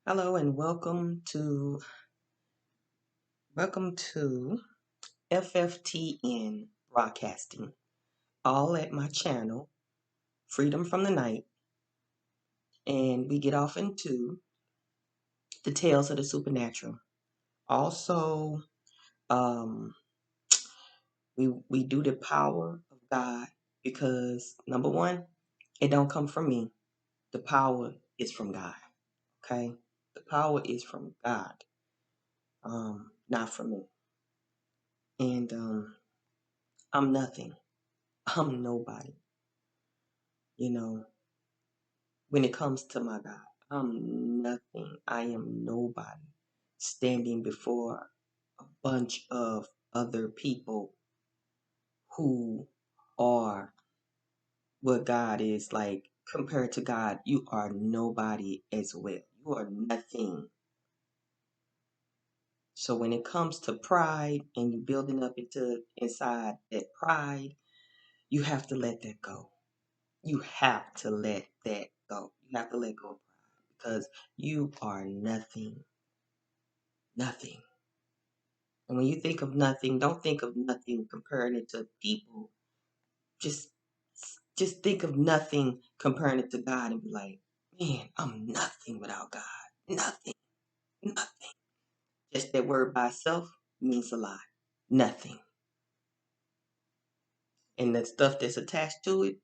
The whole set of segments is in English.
Hello and welcome to FFTN Broadcasting, all at my channel, Freedom from the Night, and we get off into the tales of the supernatural. Also, um, we do the power of God because number one, it don't come from me. The power is from God. Okay, the power is from God, not from me. And I'm nothing. I'm nobody. You know, when it comes to my God, I'm nothing. I am nobody standing before a bunch of other people who are what God is like. Compared to God, you are nobody as well. You are nothing. So when it comes to pride and you building up inside that pride, you have to let that go. You have to let that go. You have to let go of pride because you are nothing. Nothing. And when you think of nothing, don't think of nothing comparing it to people. Just just think of nothing comparing it to God and be like, man, I'm nothing without God. Nothing. Nothing. Just that word by itself means a lot. Nothing. And the stuff that's attached to it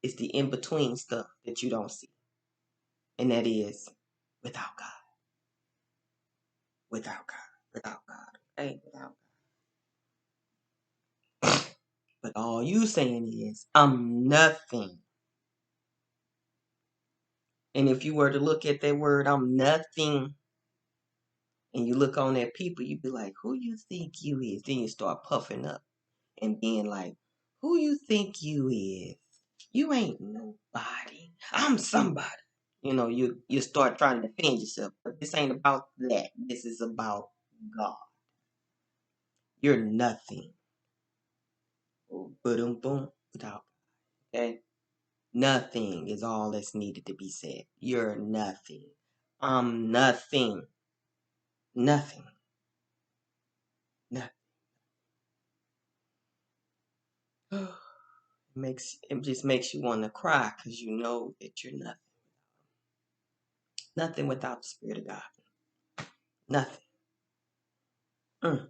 is the in-between stuff that you don't see. And that is without God. Without God. Without God. Okay? Without God. But all you saying is, I'm nothing. And if you were to look at that word, I'm nothing, and you look on at people, you'd be like, who you think you is? Then you start puffing up and being like, who you think you is? You ain't nobody. I'm somebody. You start trying to defend yourself. But this ain't about that. This is about God. You're nothing. Boom, boom, without. Okay? Nothing is all that's needed to be said. You're nothing. I'm nothing. Nothing. Nothing. It just makes you want to cry because you know that you're nothing. Nothing without the Spirit of God. Nothing. Mm.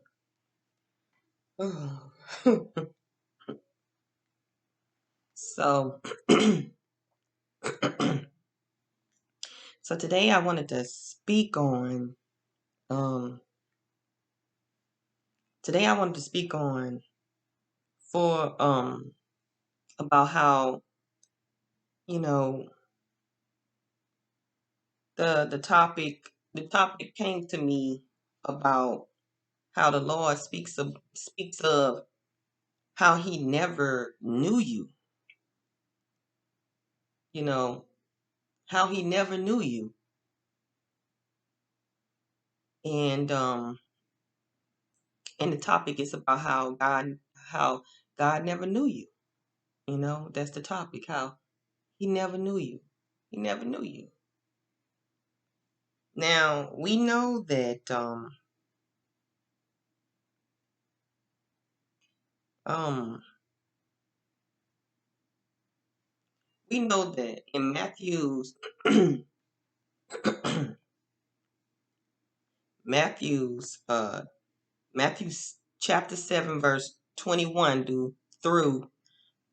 So, so today I wanted to speak on. Um, Today I wanted to speak on for about how you know the topic came to me about how the Lord speaks of how He never knew you. You know how He never knew you. And the topic is about how God never knew you. That's the topic. How He never knew you. He never knew you. Now we know that um we know that in Matthew's Matthew's chapter 7 verse 21 through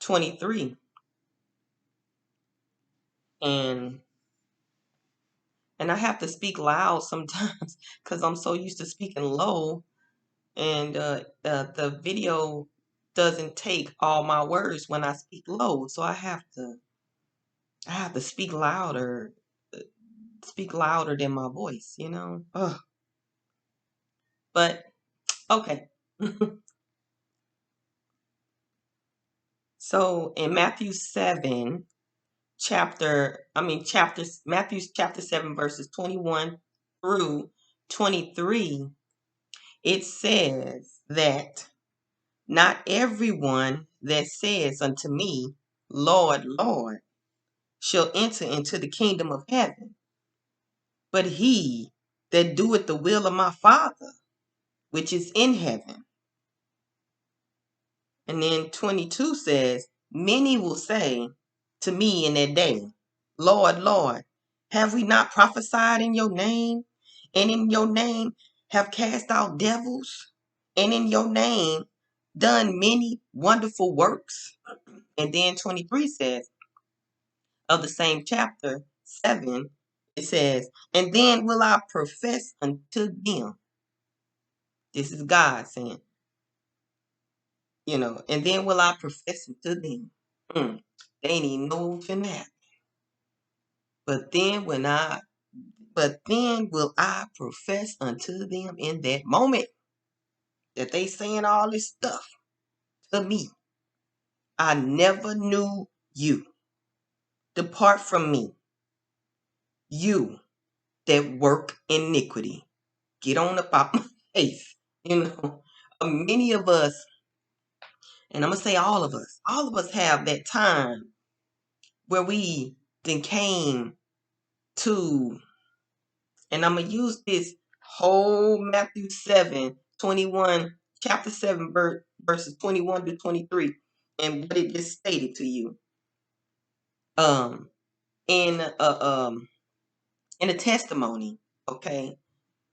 23. And I have to speak loud sometimes because I'm so used to speaking low, and the video doesn't take all my words when I speak low, so I have to uh, speak louder than my voice. Ugh. But okay. So in Matthew's chapter 7 verses 21 through 23, it says that not everyone that says unto me, Lord, Lord, shall enter into the kingdom of heaven, but he that doeth the will of my Father, which is in heaven. And then 22 says, many will say to me in that day, Lord, Lord, have we not prophesied in your name? And in your name have cast out devils? And in your name done many wonderful works? And then 23 says, of the same chapter 7, it says, and then will I profess unto them. This is God saying, and then will I profess unto them. They ain't even know finna happen. But then will I profess unto them in that moment that they saying all this stuff to me. I never knew you. Depart from me, you that work iniquity. Get on up out my face. Many of us, and I'm going to say all of us have that time where we then came to, and I'm going to use this whole Matthew 7:21, chapter 7, verses 21 to 23, and what it just stated to you. In a testimony, okay?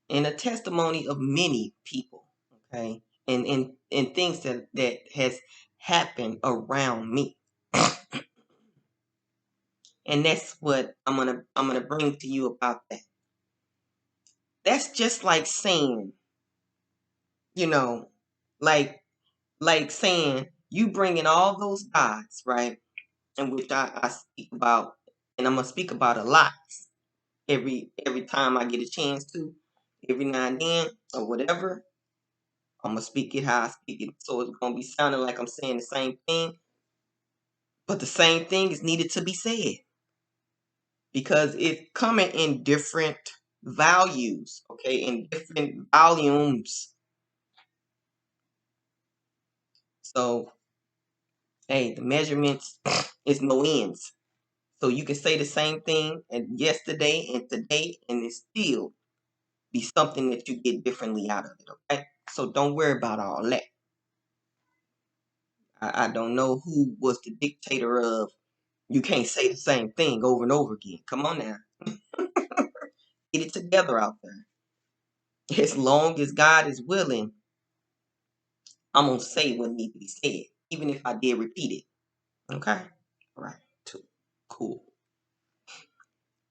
In a testimony of many people, okay? And things that has happened around me. And that's what I'm gonna bring to you about that. That's just like saying, like saying you bringing all those gods, right? And which I speak about, and I'm gonna speak about a lot every time I get a chance to, every now and then or whatever. I'm gonna speak it how I speak it, so it's gonna be sounding like I'm saying the same thing, but the same thing is needed to be said because it's coming in different values, okay, in different volumes. So, hey, the measurements is no ends. So you can say the same thing and yesterday and today, and it still be something that you get differently out of it, okay? So don't worry about all that. I don't know who was the dictator of you can't say the same thing over and over again. Come on now. Get it together out there. As long as God is willing, I'm going to say what needs to be said, even if I did repeat it. Okay? All right. Cool.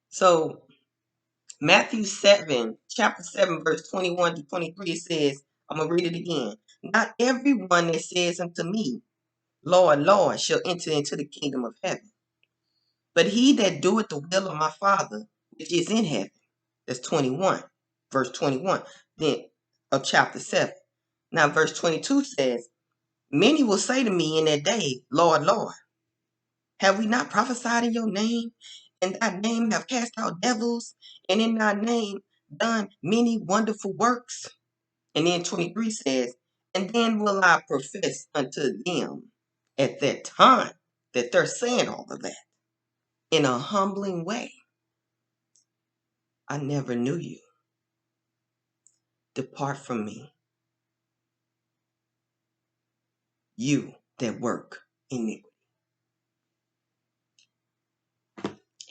So, Matthew 7, chapter 7, verse 21 to 23, it says, I'm going to read it again. Not everyone that says unto me, Lord, Lord, shall enter into the kingdom of heaven, but he that doeth the will of my Father, which is in heaven. That's 21, verse 21, then of chapter 7. Now, verse 22 says, many will say to me in that day, Lord, Lord, have we not prophesied in your name? In thy name have cast out devils, and in thy name done many wonderful works. And then 23 says, and then will I profess unto them at that time that they're saying all of that in a humbling way. I never knew you. Depart from me, you that work iniquity.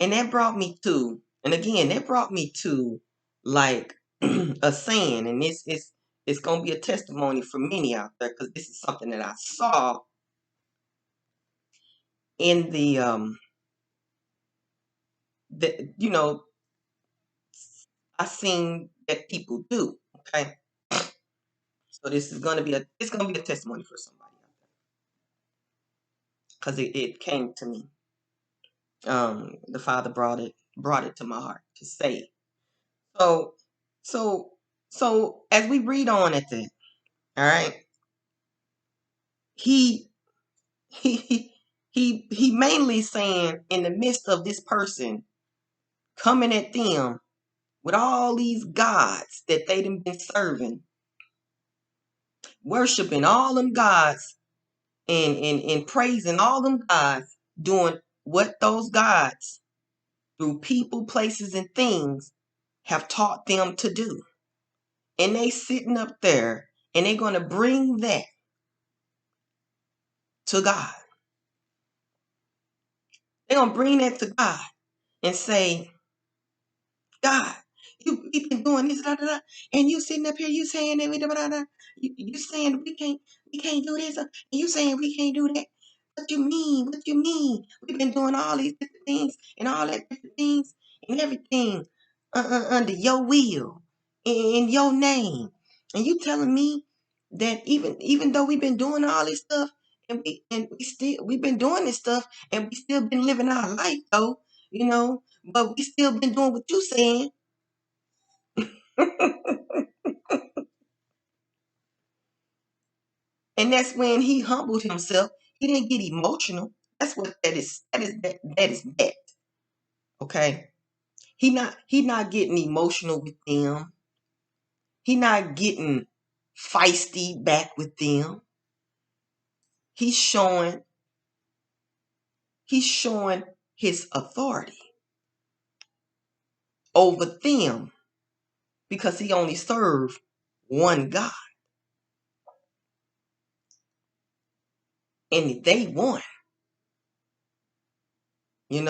And that brought me to, like a saying, and it's gonna be a testimony for many out there because this is something that I saw in I seen that people do. Okay, so this is gonna be a testimony for somebody out there because it came to me. The Father brought it to my heart to say. So so so as we read on at that, all right, he he he mainly saying in the midst of this person coming at them with all these gods that they done been serving, worshiping all them gods and praising all them gods, doing what those gods through people, places, and things have taught them to do. And they sitting up there and they're going to bring that to God. They're going to bring that to God and say, God, we've been doing this, da, da, da, and you sitting up here, you saying that da, da, da, you saying we can't do this, and you saying we can't do that. What you mean? What you mean? We've been doing all these different things and all that different things and everything under your will in your name, and you telling me that even though we've been doing all this stuff and we've been doing this stuff and we still been living our life though, but we still been doing what you saying. And that's when he humbled himself. He didn't get emotional. That's what that is. That is that. Okay. He not getting emotional with them. He not getting feisty back with them. He's showing he's showing his authority over them because he only served one God. And they won. And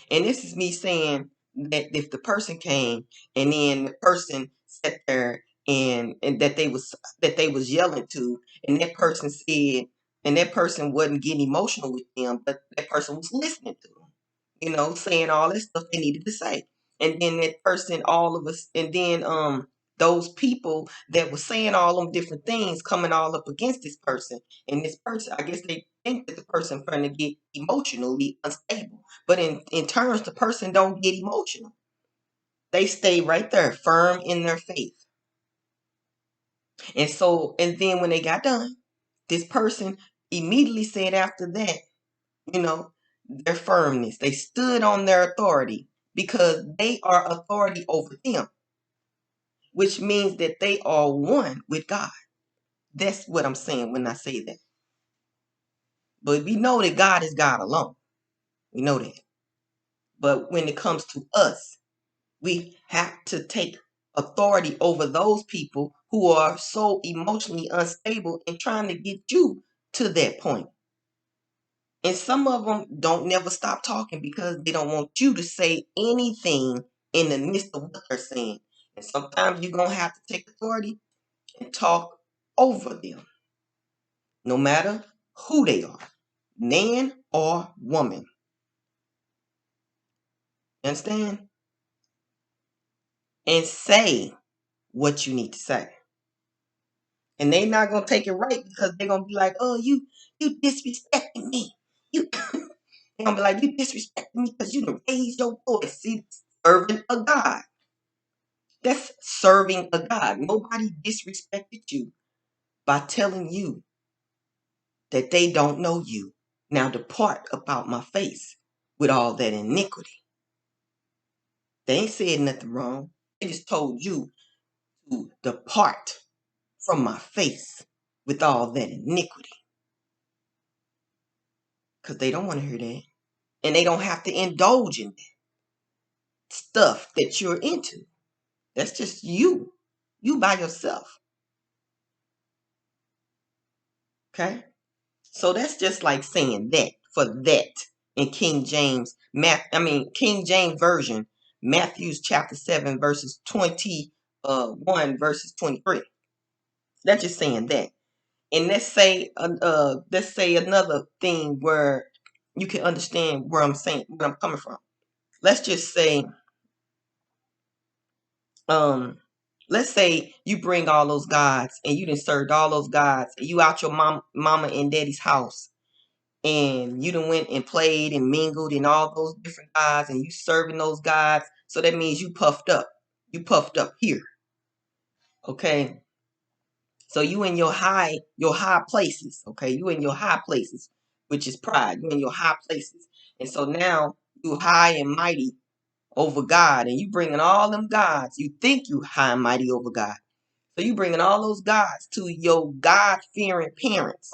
this is me saying that if the person came and then the person sat there and that they was yelling to, and that person said, and that person wasn't getting emotional with them, but that person was listening to them, saying all that stuff they needed to say. And then that person, all of us, and then those people that were saying all them different things coming all up against this person. And this person, I guess they think that the person trying to get emotionally unstable. But in turns, the person don't get emotional. They stay right there, firm in their faith. And then when they got done, this person immediately said after that, you know, their firmness. They stood on their authority because they are authority over them, which means that they are one with God. That's what I'm saying when I say that. But we know that God is God alone. We know that. But when it comes to us, we have to take authority over those people who are so emotionally unstable and trying to get you to that point. And some of them don't never stop talking because they don't want you to say anything in the midst of what they're saying. And sometimes you're going to have to take authority and talk over them, no matter who they are, man or woman. You understand? And say what you need to say. And they're not going to take it right because they're going to be like, oh, you disrespecting me. You They're going to be like, you disrespecting me because you done raised your voice. See, serving a God. That's serving a God. Nobody disrespected you by telling you that they don't know you. Now depart about my face with all that iniquity. They ain't said nothing wrong. They just told you to depart from my face with all that iniquity. Because they don't want to hear that. And they don't have to indulge in that stuff that you're into. That's just you. You by yourself. Okay? So that's just like saying that for that in King James Version, Matthew's chapter 7, verses 21 verses 23. That's just saying that. And let's say another thing where you can understand where I'm coming from. Let's just say, um, let's say you bring all those gods and you done served all those gods and you out your mama and daddy's house and you done went and played and mingled in all those different gods and you serving those gods. So that means you puffed up. You puffed up here. Okay. So you in your high places. Okay. You in your high places, which is pride. You in your high places. And so now you high and mighty over God and you bringing all them gods. You think you high and mighty over God. So you bringing all those gods to your God-fearing parents.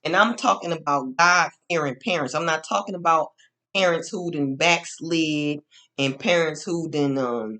And I'm talking about God-fearing parents. I'm not talking about parents who done backslid and parents who done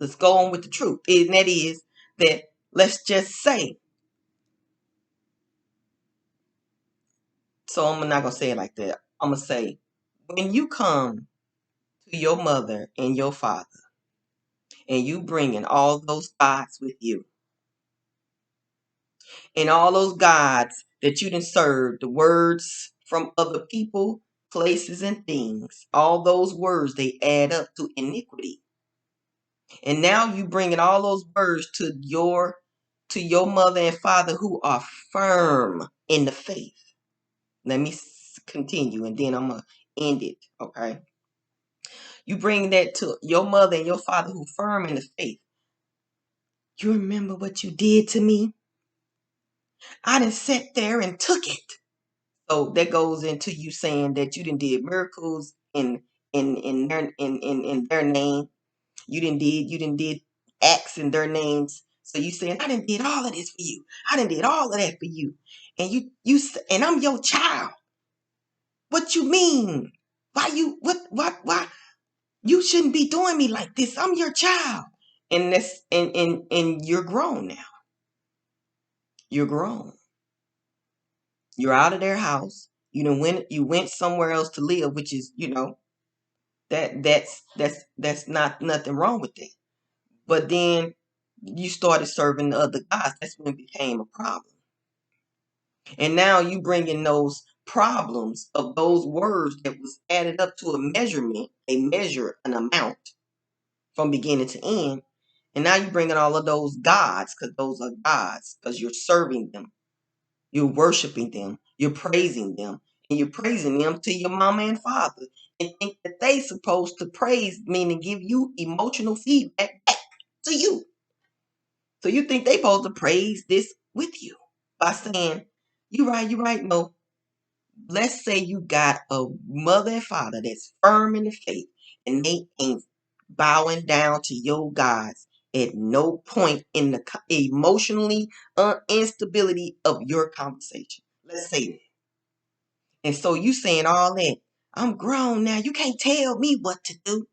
Let's go on with the truth. And that is that, let's just say, so I'm not going to say it like that. I'm going to say, when you come to your mother and your father, and you bringing all those gods with you, and all those gods that you didn't serve, the words from other people, places, and things, all those words, they add up to iniquity. And now you bringing all those words to your mother and father who are firm in the faith. Let me continue, and then I'm gonna end it. Okay, you bring that to your mother and your father who firm in the faith. You remember what you did to me? I didn't sit there and took it. So that goes into you saying that you didn't did miracles in their name. You didn't did acts in their names. So you saying, I didn't did all of this for you. I didn't did all of that for you. And and I'm your child. What you mean? Why you shouldn't be doing me like this. I'm your child. And you're grown now. You're grown. You're out of their house. You went somewhere else to live, which is, that's not nothing wrong with that. But then you started serving the other gods. That's when it became a problem. And now you bring in those problems of those words that was added up to a measurement, an amount from beginning to end. And now you bring in all of those gods, because those are gods, because you're serving them. You're worshiping them. You're praising them. And you're praising them to your mama and father. And think that they supposed to praise, meaning give you emotional feedback back to you. So you think they supposed to praise this with you by saying, you right. No, let's say you got a mother and father that's firm in the faith, and they ain't bowing down to your gods at no point in the emotionally instability of your conversation. Let's say that. And so you saying all that, I'm grown now. You can't tell me what to do.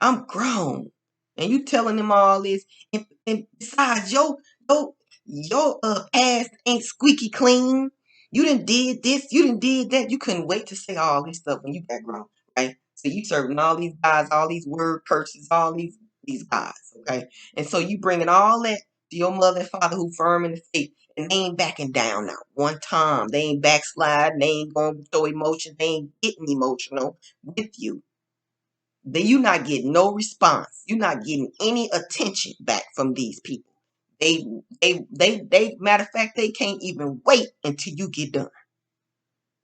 I'm grown. And you telling them all this. And besides, your past ain't squeaky clean. You done did this. You done did that. You couldn't wait to say all this stuff when you got grown, right? So you serving all these guys, all these word curses, all these guys, okay? And so you bringing all that to your mother and father who firm in the faith, and they ain't backing down now. One time, they ain't backsliding. They ain't going to show emotion. They ain't getting emotional with you. Then you're not getting no response. You're not getting any attention back from these people. They matter of fact, they can't even wait until you get done,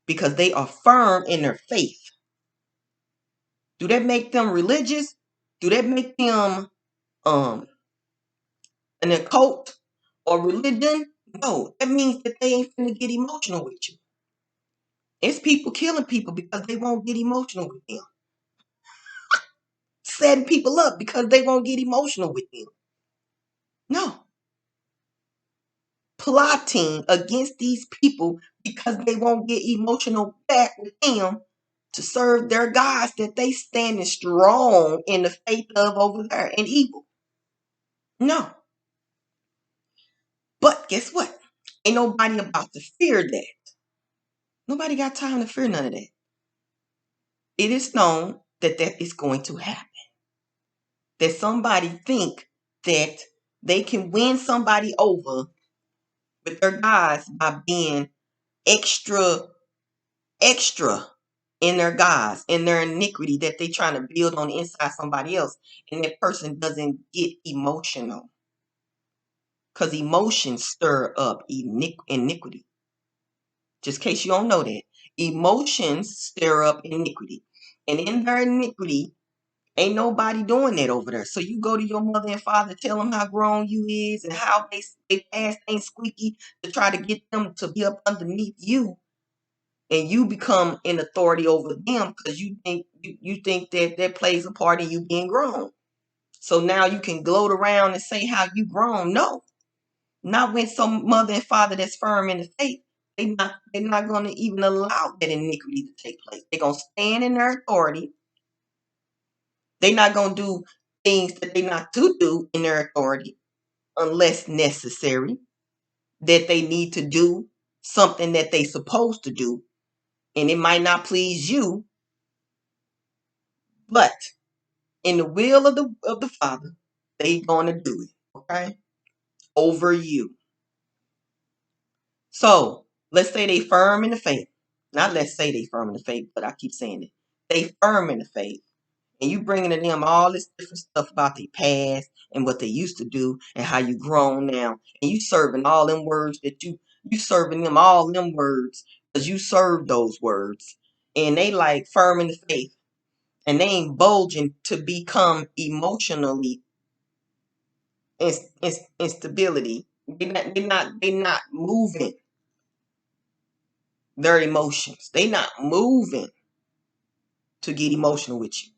because they are firm in their faith. Do that make them religious? Do that make them um an occult or religion? No, that means that they ain't finna get emotional with you. It's people killing people because they won't get emotional with them. Setting people up because they won't get emotional with them. No. Plotting against these people because they won't get emotional back with them to serve their gods that they standing strong in the faith of over there and evil. No. But guess what? Ain't nobody about to fear that. Nobody got time to fear none of that. It is known that that is going to happen. That somebody think that they can win somebody over with their gods by being extra in their gods, in their iniquity that they trying to build on the inside somebody else. And that person doesn't get emotional. Because emotions stir up iniquity. Just in case you don't know that. Emotions stir up iniquity. And in their iniquity, ain't nobody doing that over there. So you go to your mother and father, tell them how grown you is and how they past ain't squeaky, to try to get them to be up underneath you. And you become an authority over them because you think that that plays a part in you being grown. So now you can gloat around and say how you grown. No, not when some mother and father that's firm in the faith. They're not going to even allow that iniquity to take place. They're going to stand in their authority. They're not going to do things that they not to do in their authority unless necessary, that they need to do something that they supposed to do, and it might not please you, but in the will of the Father, they gonna do it, okay? Over you. So let's say they firm in the faith. Not let's say they firm in the faith, but I keep saying it. They firm in the faith. And you bringing to them all this different stuff about their past and what they used to do and how you grown now. And you serving all them words that you serving them all them words because you serve those words. And they like firm in the faith. And they ain't bulging to become emotionally instability. They not moving their emotions. They not moving to get emotional with you.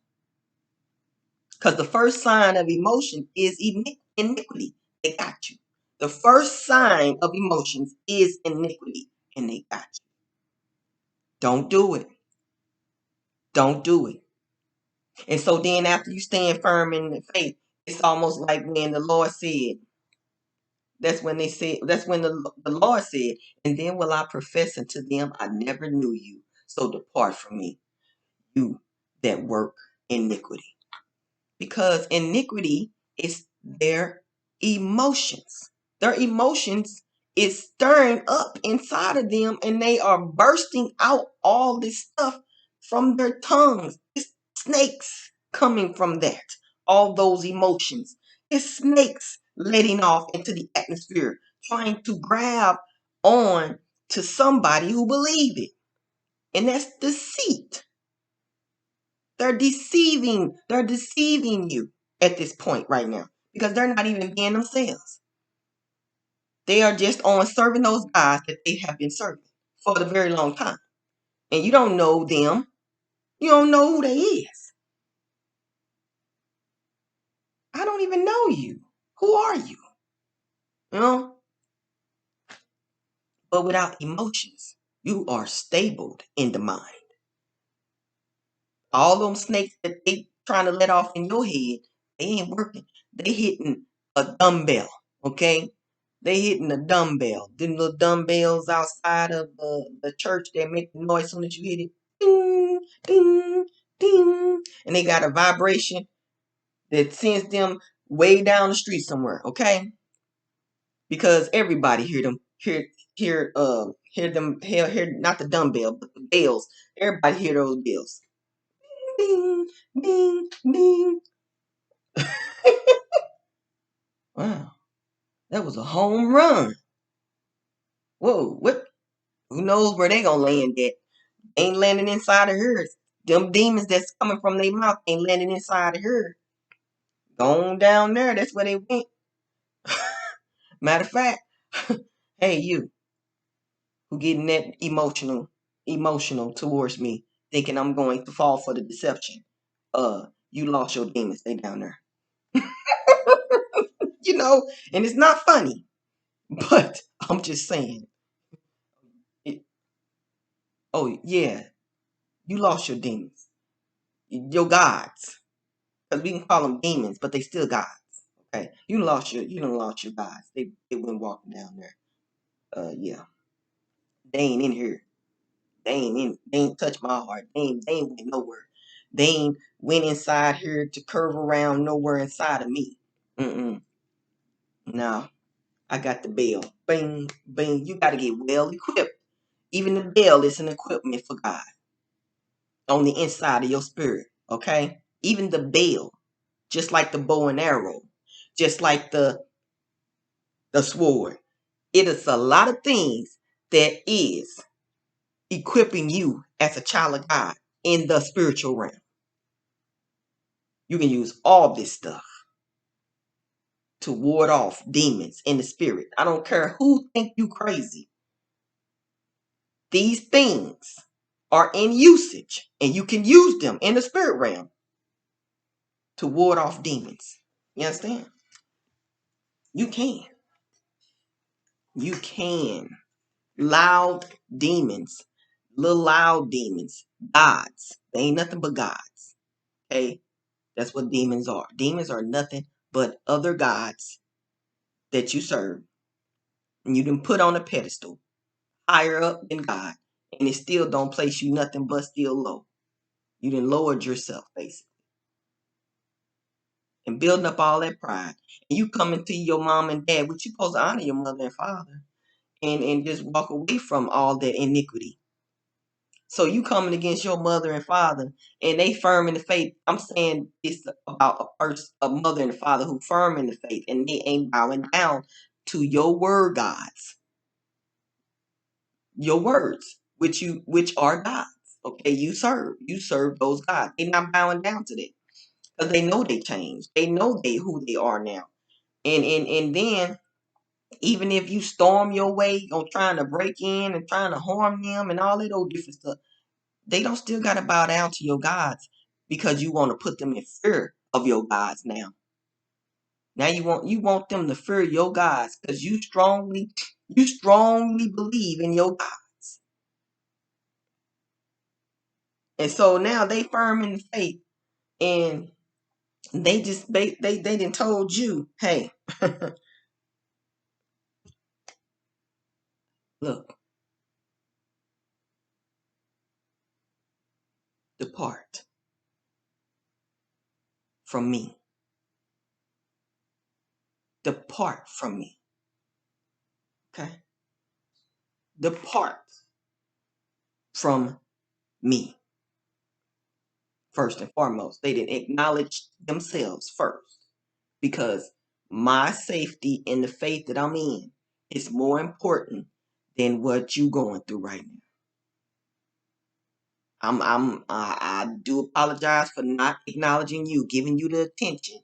Because the first sign of emotion is iniquity. They got you. The first sign of emotions is iniquity, and they got you. Don't do it. Don't do it. And so then after you stand firm in the faith, it's almost like when the Lord said, that's when the Lord said, and then will I profess unto them, I never knew you. So depart from me, you that work iniquity. Because iniquity is their emotions. Their emotions is stirring up inside of them, and they are bursting out all this stuff from their tongues. It's snakes coming from that. All those emotions. It's snakes letting off into the atmosphere, trying to grab on to somebody who believe it. And that's deceit. They're deceiving you at this point right now because they're not even being themselves. They are just on serving those guys that they have been serving for a very long time. And you don't know them. You don't know who they is. I don't even know you. Who are you? You know? But without emotions, you are stabled in the mind. All them snakes that they trying to let off in your head, they ain't working. They hitting a dumbbell, okay? They hitting a dumbbell. Them little dumbbells outside of the church that make the noise as soon as you hit it. Ding, ding, ding. And they got a vibration that sends them way down the street somewhere, okay? Because everybody hear them, hear not the dumbbell, but the bells. Everybody hear those bells. Ding, ding, ding. Wow, that was a home run. Whoa, what? Who knows where they gonna land at? Ain't landing inside of her. Them demons that's coming from their mouth ain't landing inside of her. Going down there, that's where they went. Matter of fact, hey you, who getting that emotional towards me, thinking I'm going to fall for the deception. You lost your demons. They down there. You know, and it's not funny, but I'm just saying. It, oh yeah, you lost your demons, your gods, because we can call them demons, but they still gods. Okay, you done lost your gods. They went walking down there. Yeah, they ain't in here. They ain't touched my heart. They ain't went nowhere. They ain't went inside here to curve around nowhere inside of me. Mm-mm. No, I got the bell. Bing, bing. You got to get well equipped. Even the bell is an equipment for God on the inside of your spirit. Okay, even the bell, just like the bow and arrow, just like the sword. It is a lot of things that is equipping you as a child of God in the spiritual realm. You can use all this stuff to ward off demons in the spirit. I don't care who think you crazy. These things are in usage, and you can use them in the spirit realm to ward off demons. You understand? You can. You can. Loud demons, little loud demons, gods. They ain't nothing but gods. Okay? That's what demons are. Demons are nothing but other gods that you serve. And you done put on a pedestal higher up than God. And it still don't place you nothing but still low. You done lowered yourself, basically. And building up all that pride. And you coming to your mom and dad, which you supposed to honor your mother and father. And just walk away from all that iniquity. So you coming against your mother and father, and they firm in the faith. I'm saying it's about a mother and a father who firm in the faith, and they ain't bowing down to your word gods, your words, which are gods. Okay, you serve those gods. They're not bowing down to that because they know they changed. They know who they are now, and then even if you storm your way on trying to break in and trying to harm them and all that old different stuff. They don't still got to bow down to your gods because you want to put them in fear of your gods now. Now you want them to fear your gods because you strongly believe in your gods. And so now they firm in the faith and they done told you, hey, look, depart from me. Depart from me. Okay? Depart from me. First and foremost. They didn't acknowledge themselves first. Because my safety in the faith that I'm in is more important than what you going through right now. I do apologize for not acknowledging you, giving you the attention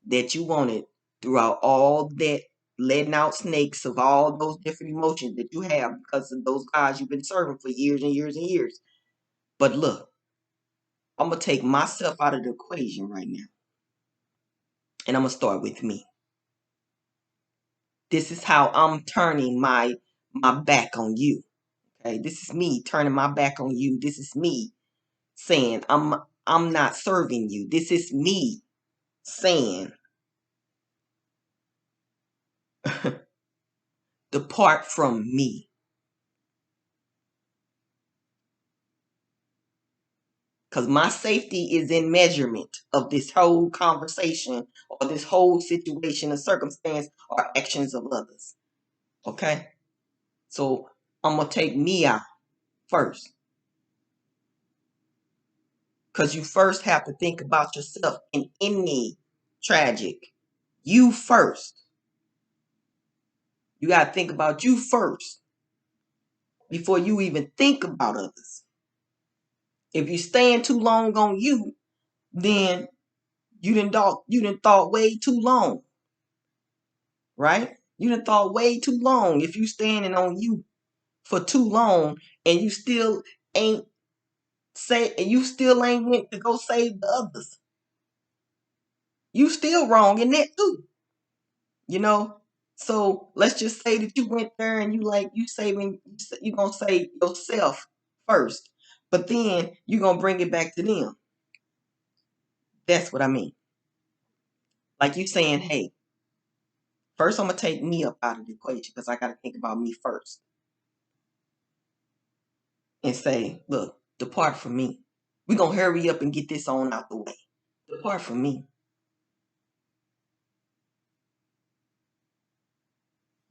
that you wanted throughout all that, letting out snakes of all those different emotions that you have because of those guys you've been serving for years and years and years. But look, I'm gonna take myself out of the equation right now, and I'm gonna start with me. This is how I'm turning my back on you. Okay, this is me turning my back on you. This is me saying I'm not serving you. This is me saying depart from me. Because my safety is in measurement of this whole conversation or this whole situation or circumstance or actions of others. Okay? So I'm going to take me out first. Because you first have to think about yourself in any tragic. You first. You got to think about you first before you even think about others. If you're staying too long on you, then you didn't thought way too long, right? You done thought way too long. If you standing on you for too long and you still ain't went to go save the others, you still wrong in that too. You know? So let's just say that you went there and you gonna save yourself first, but then you gonna bring it back to them. That's what I mean. Like you saying, hey, first I'm gonna take me up out of the equation because I gotta think about me first. And say, look, depart from me. We're gonna hurry up and get this on out the way. Depart from me.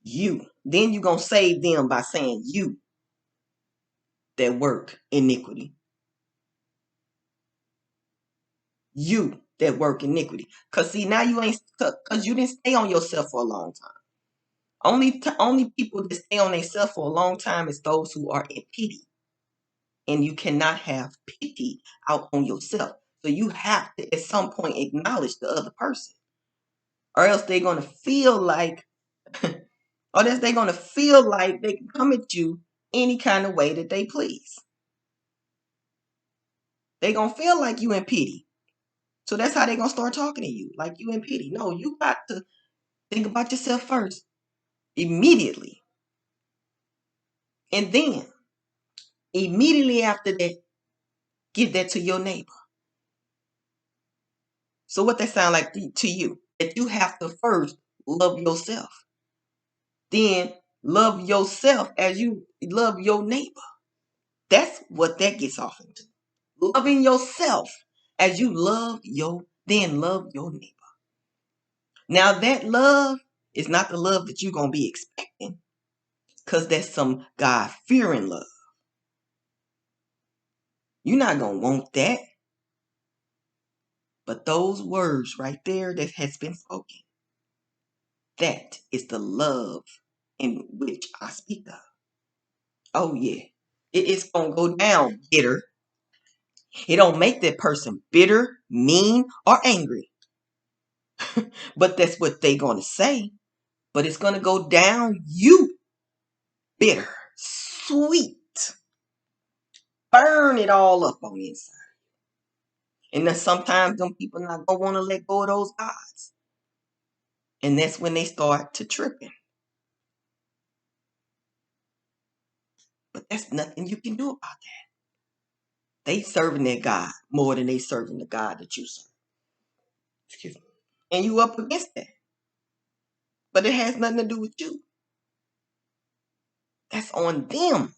You. Then you're gonna save them by saying you that work iniquity. You that work iniquity. Cause see now you ain't stuck because you didn't stay on yourself for a long time. Only people that stay on themselves for a long time is those who are in pity. And you cannot have pity out on yourself. So you have to at some point acknowledge the other person. Or else they're gonna feel like or else they're gonna feel like they can come at you any kind of way that they please. They're gonna feel like you in pity. So that's how they're gonna start talking to you, like you in pity. No, you got to think about yourself first, immediately. And then immediately after that, give that to your neighbor. So what that sound like to you? That you have to first love yourself. Then love yourself as you love your neighbor. That's what that gets off into. Loving yourself as you love then love your neighbor. Now that love is not the love that you're going to be expecting, because that's some God-fearing love. You're not going to want that. But those words right there that has been spoken, that is the love in which I speak of. Oh yeah. It's going to go down bitter. It don't make that person bitter, mean, or angry. But that's what they're going to say. But it's going to go down you bitter, sweet. Burn it all up on the inside. And then sometimes them people not going to want to let go of those gods. And that's when they start to tripping. But that's nothing you can do about that. They serving their God more than they serving the God that you serve. Excuse me. And you up against that. But it has nothing to do with you. That's on them.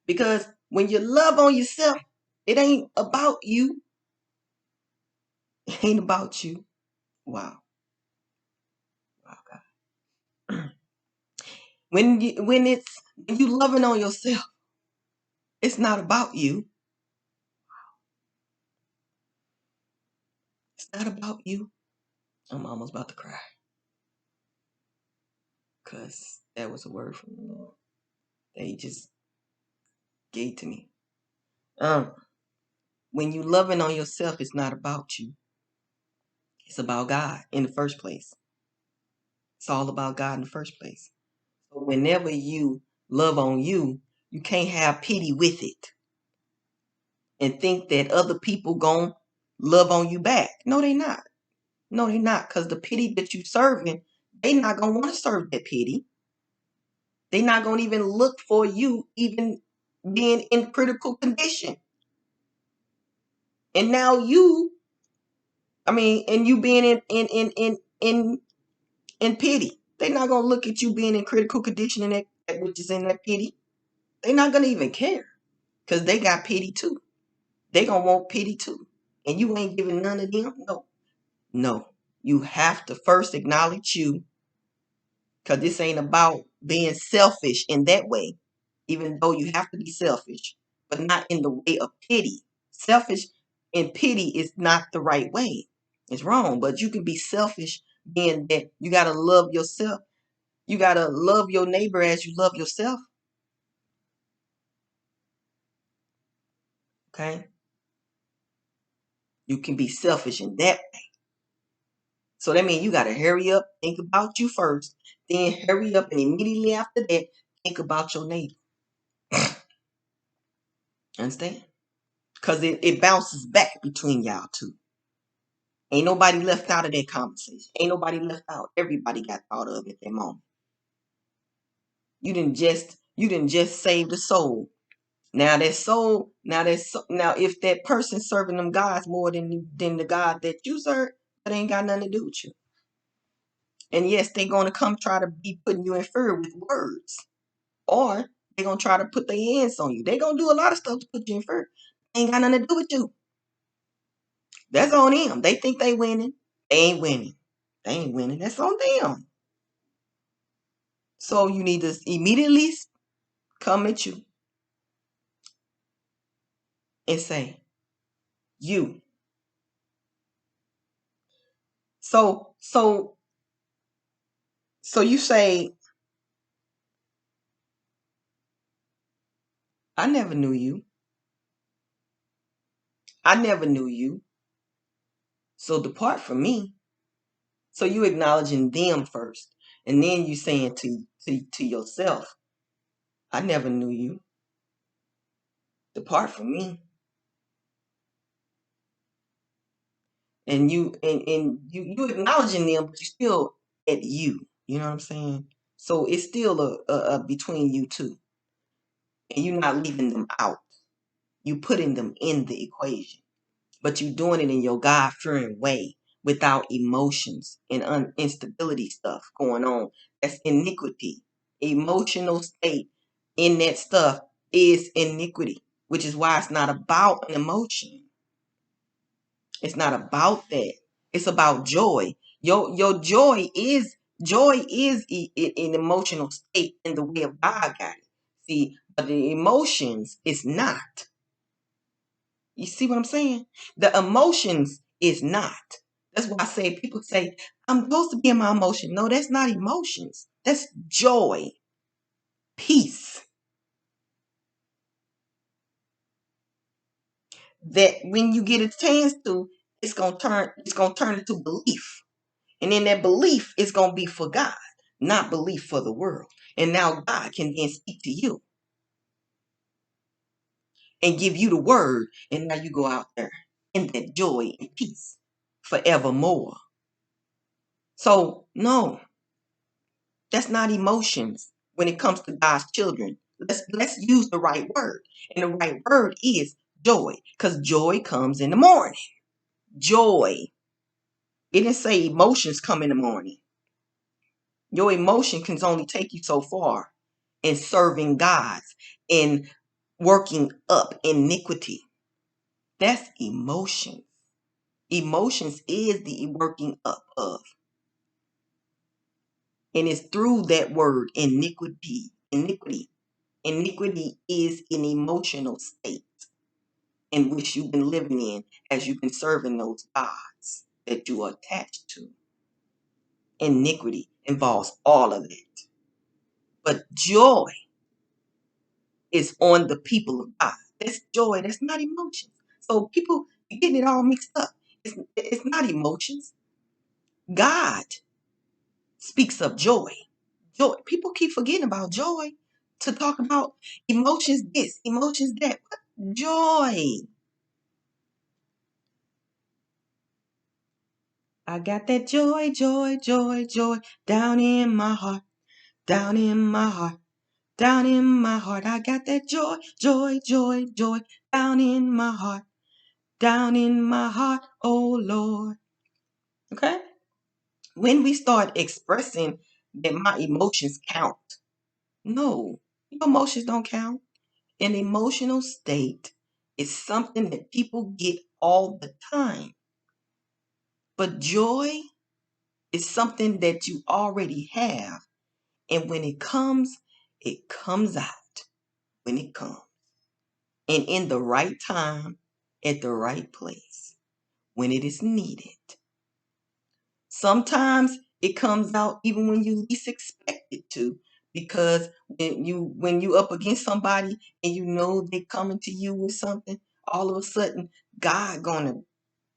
Because when you love on yourself, it ain't about you. It ain't about you. Wow. Wow, God. When you loving on yourself, it's not about you. It's not about you. I'm almost about to cry. Because that was a word from the Lord that He just gave to me. When you loving on yourself, it's not about you. It's about God in the first place. It's all about God in the first place. So whenever you love on you, you can't have pity with it and think that other people gon' love on you back. No, they not. No, they not. Because the pity that you serving, they not gonna want to serve that pity. They not gonna even look for you even being in critical condition. And now and you being in pity. They're not gonna look at you being in critical condition and that which is in that pity. They're not gonna even care. Because they got pity too. They gonna want pity too. And you ain't giving none of them. No. No. You have to first acknowledge you. Because this ain't about being selfish in that way. Even though you have to be selfish. But not in the way of pity. Selfish and pity is not the right way. It's wrong. But you can be selfish being that you gotta love yourself. You gotta love your neighbor as you love yourself. Okay? You can be selfish in that way. So that means you got to hurry up, think about you first, then hurry up and immediately after that, think about your neighbor. Understand? Because it bounces back between y'all two. Ain't nobody left out of that conversation. Ain't nobody left out. Everybody got thought of at that moment. You didn't just save the soul. Now if that person serving them gods more than the God that you serve, that ain't got nothing to do with you. And yes, they're gonna come try to be putting you in fear with words. Or they're going to try to put their hands on you. They're going to do a lot of stuff to put you in fear. Ain't got nothing to do with you. That's on them. They think they winning. They ain't winning. They ain't winning. That's on them. So you need to immediately come at you and say, you. So you say, I never knew you. I never knew you. So depart from me. So you acknowledging them first. And then you saying to yourself, I never knew you. Depart from me. And you acknowledging them, but you still at you. You know what I'm saying? So it's still a between you two. And you're not leaving them out. You putting them in the equation. but you're doing it in your God-fearing way without emotions and instability stuff going on. That's iniquity. Emotional state in that stuff is iniquity, which is why it's not about an emotion. It's not about that. It's about joy. Your joy is an emotional state in the way of God got it. See, but the emotions is not. You see what I'm saying? The emotions is not. That's why I say people say, I'm supposed to be in my emotion. No, that's not emotions. That's joy, peace. That when you get a chance to, it's gonna turn into belief. And then that belief is gonna be for God, not belief for the world. And now God can then speak to you and give you the word. And now you go out there in that joy and peace forevermore. So no, that's not emotions when it comes to God's children. Let's use the right word. And the right word is joy. Because joy comes in the morning. Joy. It didn't say emotions come in the morning. Your emotion can only take you so far in serving God, in working up iniquity. That's emotion. Emotions is the working up of. And it's through that word iniquity. Iniquity. Iniquity is an emotional state in which you've been living in as you've been serving those gods that you are attached to. Iniquity involves all of it. But joy is on the people of God. That's joy. That's not emotions. So people are getting it all mixed up. It's not emotions. God speaks of joy. Joy. People keep forgetting about joy to talk about emotions this, emotions that. What? Joy. I got that joy, joy, joy, joy down in my heart, down in my heart, down in my heart. I got that joy, joy, joy, joy down in my heart, down in my heart, oh Lord. Okay? When we start expressing that my emotions count, no, your emotions don't count. An emotional state is something that people get all the time. But joy is something that you already have. And when it comes out when it comes. And in the right time, at the right place, when it is needed. Sometimes it comes out even when you least expect it to, because when you up against somebody and you know they coming to you with something, all of a sudden God gonna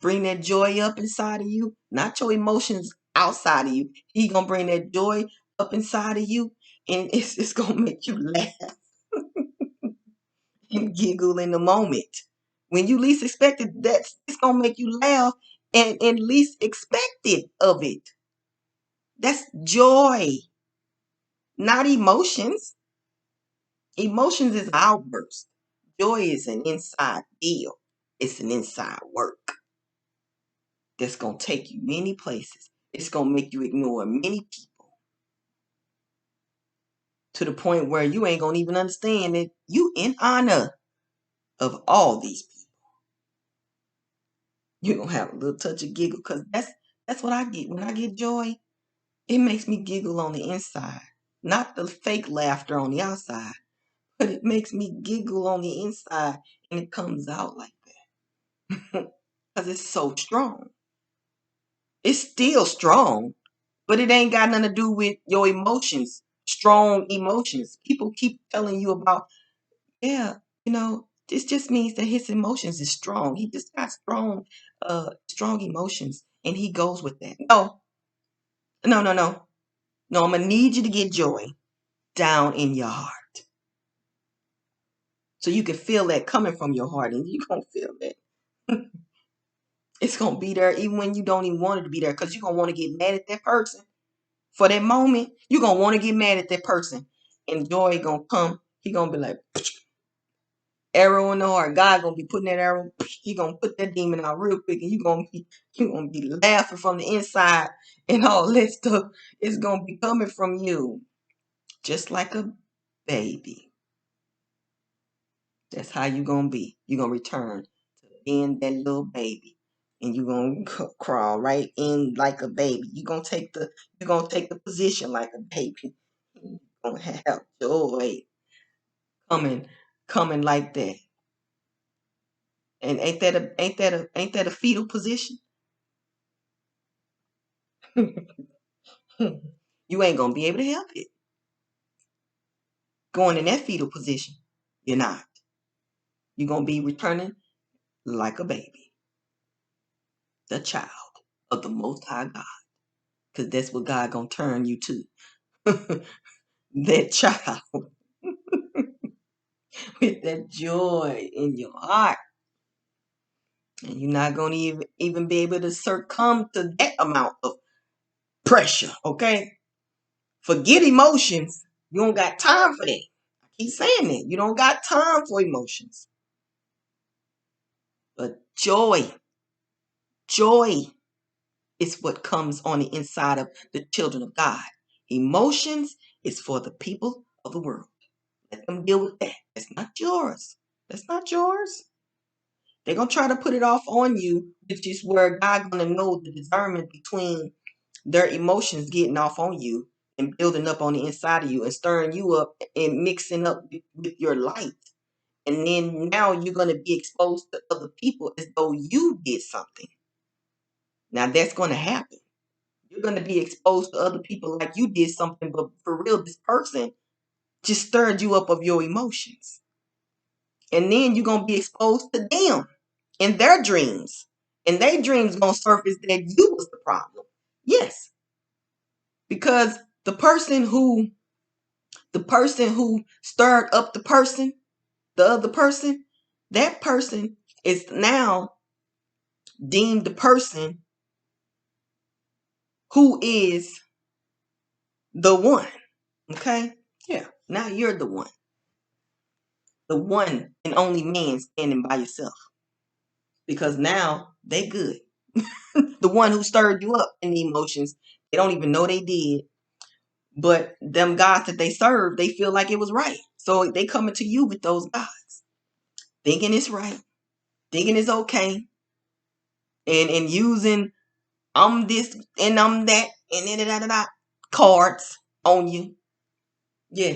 bring that joy up inside of you, not your emotions outside of you. He gonna bring that joy up inside of you, and it's gonna make you laugh and giggle in the moment. When you least expect it, it's gonna make you laugh and least expected of it. That's joy, not emotions. Emotions is outburst. Joy is an inside deal. It's an inside work that's gonna take you many places. It's gonna make you ignore many people to the point where you ain't gonna even understand that you in honor of all these people. You're gonna have a little touch of giggle because that's what I get. When I get joy, it makes me giggle on the inside. Not the fake laughter on the outside, but it makes me giggle on the inside and it comes out like that. Because it's so strong. It's still strong, but it ain't got nothing to do with your emotions, strong emotions. People keep telling you about, yeah, this just means that his emotions is strong. He just got strong emotions, and he goes with that. No, no, no, no. No, I'm gonna need you to get joy down in your heart. So you can feel that coming from your heart, and you're gonna feel that. It's gonna be there even when you don't even want it to be there, because you're gonna want to get mad at that person. For that moment, you're gonna want to get mad at that person. And joy gonna come. He gonna be like, arrow in the heart. God gonna be putting that arrow. He gonna put that demon out real quick, and you gonna be laughing from the inside, and all that stuff is gonna be coming from you, just like a baby. That's how you gonna be. You gonna return to being that little baby, and you gonna crawl right in like a baby. You gonna take the position like a baby. You gonna have joy coming coming like that. And ain't that a fetal position? You ain't gonna be able to help it. Going in that fetal position, you're not. You're gonna be returning like a baby, the child of the Most High God, because that's what God gonna turn you to. That child with that joy in your heart, and you're not gonna even be able to succumb to that amount of pressure. Okay, forget emotions. You don't got time for that. I keep saying that. You don't got time for emotions. But joy is what comes on the inside of the children of God. Emotions is for the people of the world. Let them deal with that. That's not yours. That's not yours. They're going to try to put it off on you, which is where God's going to know the discernment between their emotions getting off on you and building up on the inside of you and stirring you up and mixing up with your light. And then now you're going to be exposed to other people as though you did something. Now that's going to happen. You're going to be exposed to other people like you did something, but for real, this person just stirred you up of your emotions. And then you're going to be exposed to them in their dreams. And their dreams going to surface that you was the problem. Yes. Because the person who stirred up the other person, that person is now deemed the person who is the one. Okay? Yeah. Now you're the one. The one and only man standing by yourself. Because now they good. The one who stirred you up in the emotions, they don't even know they did. But them gods that they serve, they feel like it was right. So they coming to you with those gods. Thinking it's right. Thinking it's okay. And using I'm this and I'm that and da cards on you. Yeah.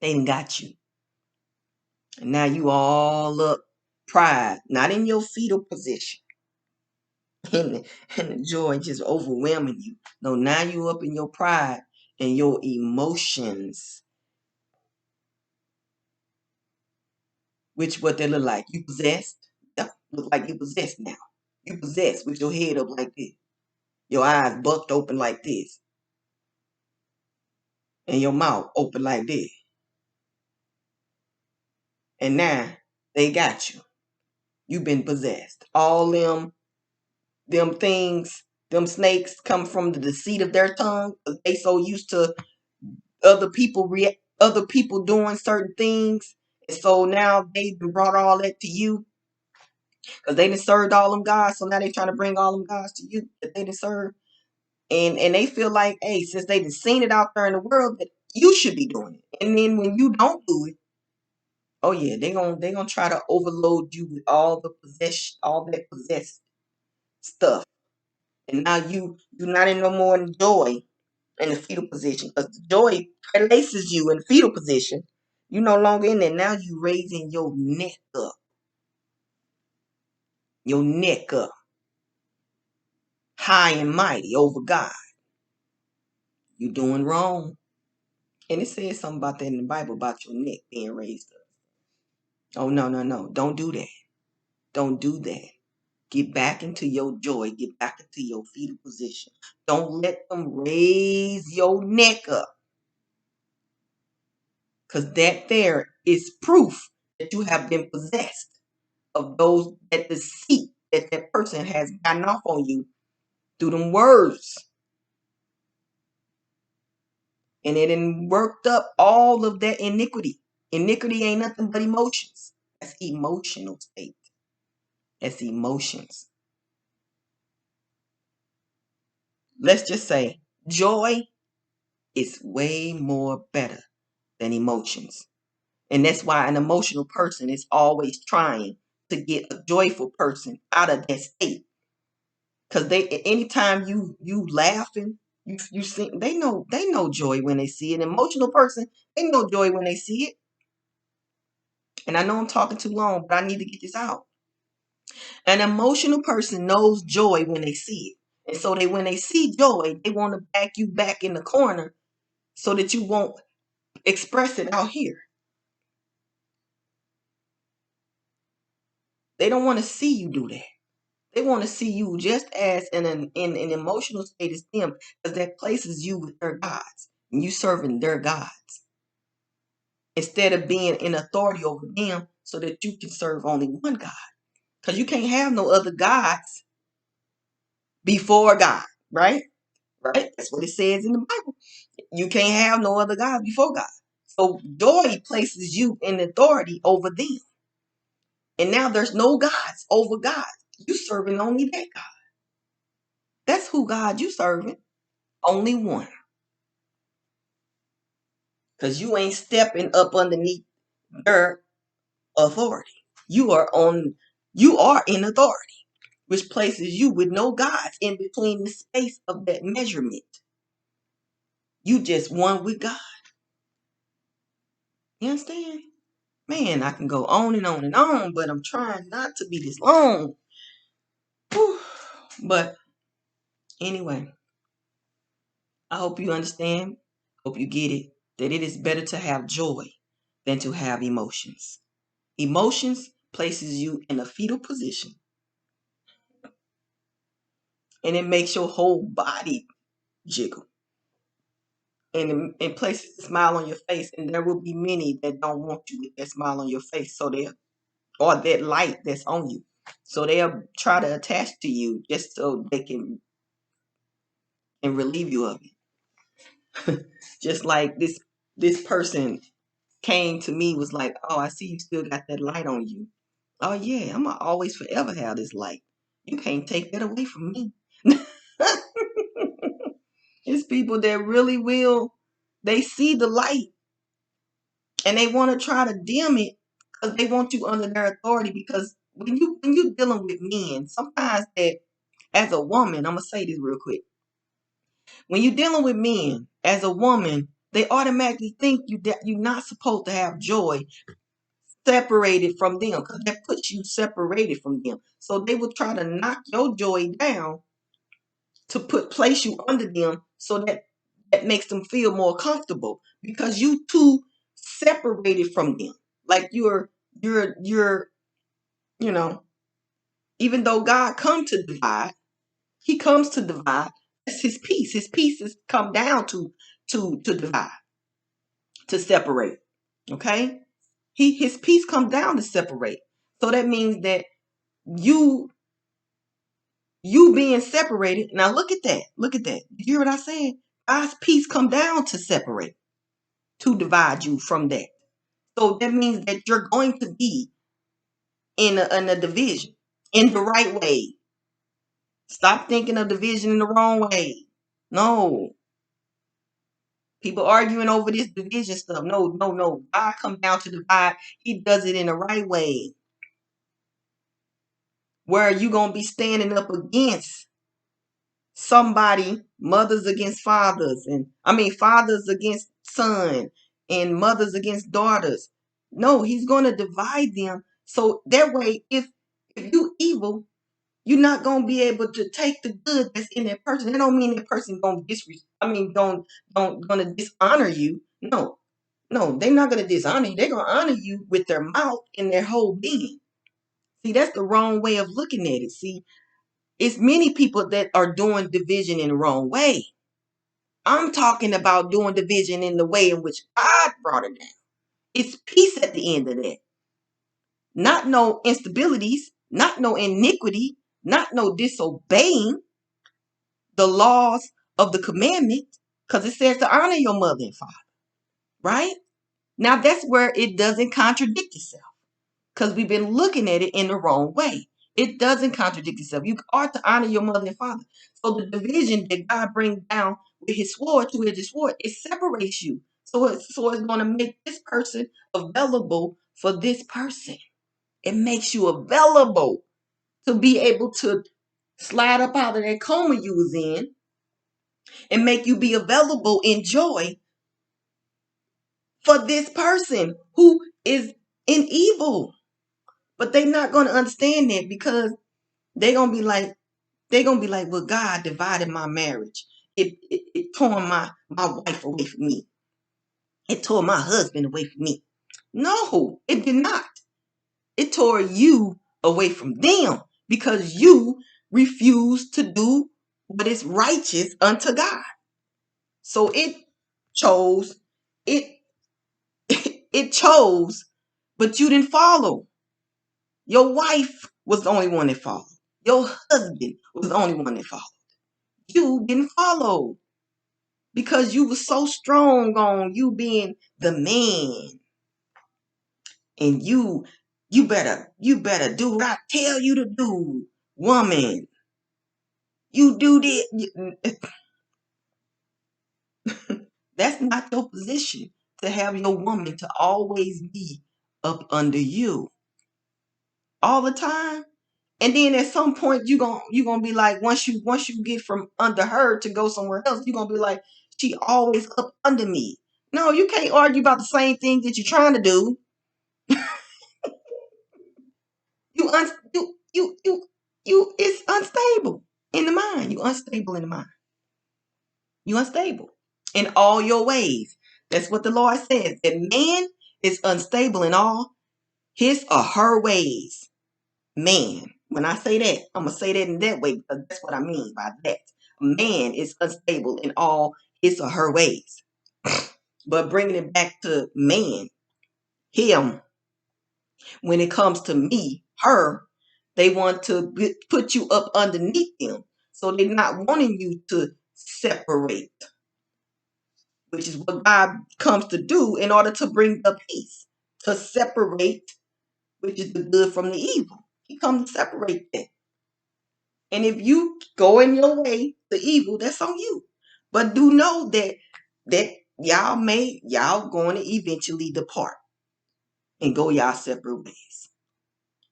They done got you. And now you all up pride. Not in your fetal position. And the joy just overwhelming you. No, now you up in your pride and your emotions. Which what they look like. You possessed? Yeah, look like you possessed now. You possessed with your head up like this. Your eyes bucked open like this. And your mouth open like this. And now they got you. You've been possessed. All them things, them snakes come from the deceit of their tongue. They so used to other people doing certain things, and so now they brought all that to you because they done served all them gods. So now they trying to bring all them gods to you that they done served, and they feel like, hey, since they done seen it out there in the world, that you should be doing it. And then when you don't do it, oh yeah, they gonna try to overload you with all that possessed stuff, and now you're not in no more joy in the fetal position because the joy places you in the fetal position. You no longer in there. Now you raising your neck up, high and mighty over God. You doing wrong. And it says something about that in the Bible about your neck being raised up. Oh no, no, no. Don't do that. Don't do that. Get back into your joy. Get back into your fetal position. Don't let them raise your neck up. Because that there is proof that you have been possessed of those that deceit that person has gotten off on you through them words. And it done worked up all of that iniquity. Iniquity ain't nothing but emotions. That's emotional state. That's emotions. Let's just say joy is way more better than emotions. And that's why an emotional person is always trying to get a joyful person out of that state. Because they, anytime you laughing, you see, they know joy when they see it. An emotional person, they know joy when they see it. And I know I'm talking too long, but I need to get this out. An emotional person knows joy when they see it. And so when they see joy, they want to back you back in the corner so that you won't express it out here. They don't want to see you do that. They want to see you just as in an emotional state as them, because that places you with their gods and you serving their gods instead of being in authority over them so that you can serve only one God. Because you can't have no other gods before God, right? Right? That's what it says in the Bible. You can't have no other gods before God. So joy places you in authority over them. And now there's no gods over God. You serving only that God. That's who God you serving. Only one. Because you ain't stepping up underneath their authority. You are in authority, which places you with no gods in between the space of that measurement. You just one with God. You understand? Man, I can go on and on and on, but I'm trying not to be this long. Whew. But anyway, I hope you understand. Hope you get it. That it is better to have joy than to have emotions. Emotions places you in a fetal position, and it makes your whole body jiggle, and it places a smile on your face. And there will be many that don't want you with that smile on your face, so they or that light that's on you, so they'll try to attach to you just so they can and relieve you of it. Just like this person came to me, was like, "Oh, I see you still got that light on you." Oh yeah, I'm gonna always forever have this light. You can't take that away from me. It's people that really will. They see the light and they want to try to dim it because they want you under their authority. Because when you dealing with men, sometimes that as a woman, I'm gonna say this real quick. When you're dealing with men as a woman, they automatically think that you're not supposed to have joy separated from them, because that puts you separated from them. So they will try to knock your joy down to place you under them, so that makes them feel more comfortable because you too separated from them. Like you're you know, even though God come to divide, he comes to divide. That's his peace. His peace has come down to divide, to separate. Okay? His peace comes down to separate. So that means that you being separated. Now look at that. Look at that. You hear what I said? God's peace come down to separate, to divide you from that. So that means that you're going to be in a division in the right way. Stop thinking of division in the wrong way. No. People arguing over this division stuff. No, no, no. God come down to divide. He does it in the right way. Where you going to be standing up against somebody, mothers against fathers, and I mean fathers against son, and mothers against daughters. No, he's going to divide them. So that way, if you evil, you're not gonna be able to take the good that's in that person. That don't mean that person gonna don't gonna dishonor you. No, no, they're not gonna dishonor you. They're gonna honor you with their mouth and their whole being. See, that's the wrong way of looking at it. See, it's many people that are doing division in the wrong way. I'm talking about doing division in the way in which God brought it down. It's peace at the end of that. Not no instabilities, not no iniquity, not no disobeying the laws of the commandment, because it says to honor your mother and father, right? Now that's where it doesn't contradict itself, because we've been looking at it in the wrong way. It doesn't contradict itself. You are to honor your mother and father. So the division that God brings down with his sword, to his sword, it separates you. So it's going to make this person available for this person. It makes you available to be able to slide up out of that coma you was in and make you be available in joy for this person who is in evil. But they're not going to understand that, because they're going to be like, well, God divided my marriage. It tore my wife away from me. It tore my husband away from me. No, it did not. It tore you away from them, because you refused to do what is righteous unto God. So it chose, it it chose, but you didn't follow. Your wife was the only one that followed. Your husband was the only one that followed. You didn't follow, because you were so strong on you being the man, and you better do what I tell you to do, woman. You do this. That's not your position, to have your woman to always be up under you all the time. And then at some point you gonna be like, once you get from under her to go somewhere else, you're gonna be like, she always up under me. No, you can't argue about the same thing that you're trying to do. You it's unstable in the mind. You unstable in the mind. You unstable in all your ways. That's what the Lord says. That man is unstable in all his or her ways. Man. When I say that, I'm going to say that in that way, because that's what I mean by that. Man is unstable in all his or her ways. But bringing it back to man, him, when it comes to me, her, they want to put you up underneath them. So they're not wanting you to separate, which is what God comes to do in order to bring the peace, to separate, which is the good from the evil. He comes to separate that. And if you go in your way, the evil, that's on you. But do know that y'all going to eventually depart and go y'all separate ways,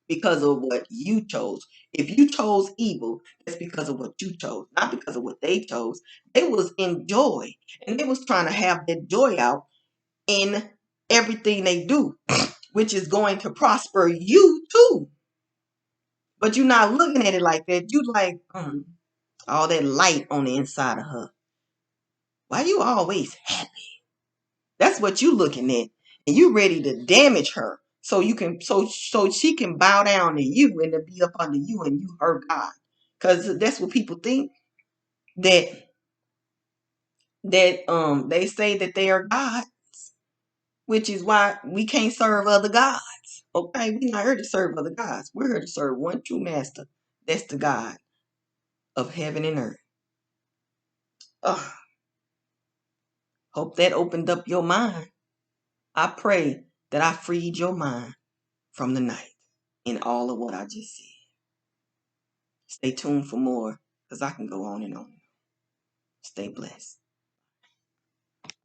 because of what you chose. If you chose evil, that's because of what you chose, not because of what they chose. They was in joy, and they was trying to have that joy out in everything they do, which is going to prosper you too. But you're not looking at it like that. You like, all that light on the inside of her. Why you always happy? That's what you looking at. And you ready to damage her, so you can so she can bow down to you and to be up under you, and you her God. Because that's what people think, that they say that they are God, which is why we can't serve other gods. Okay, we're not here to serve other gods. We're here to serve one true master. That's the God of heaven and earth. Ugh, hope that opened up your mind. I pray that I freed your mind from the night in all of what I just said. Stay tuned for more, because I can go on and on. Stay blessed.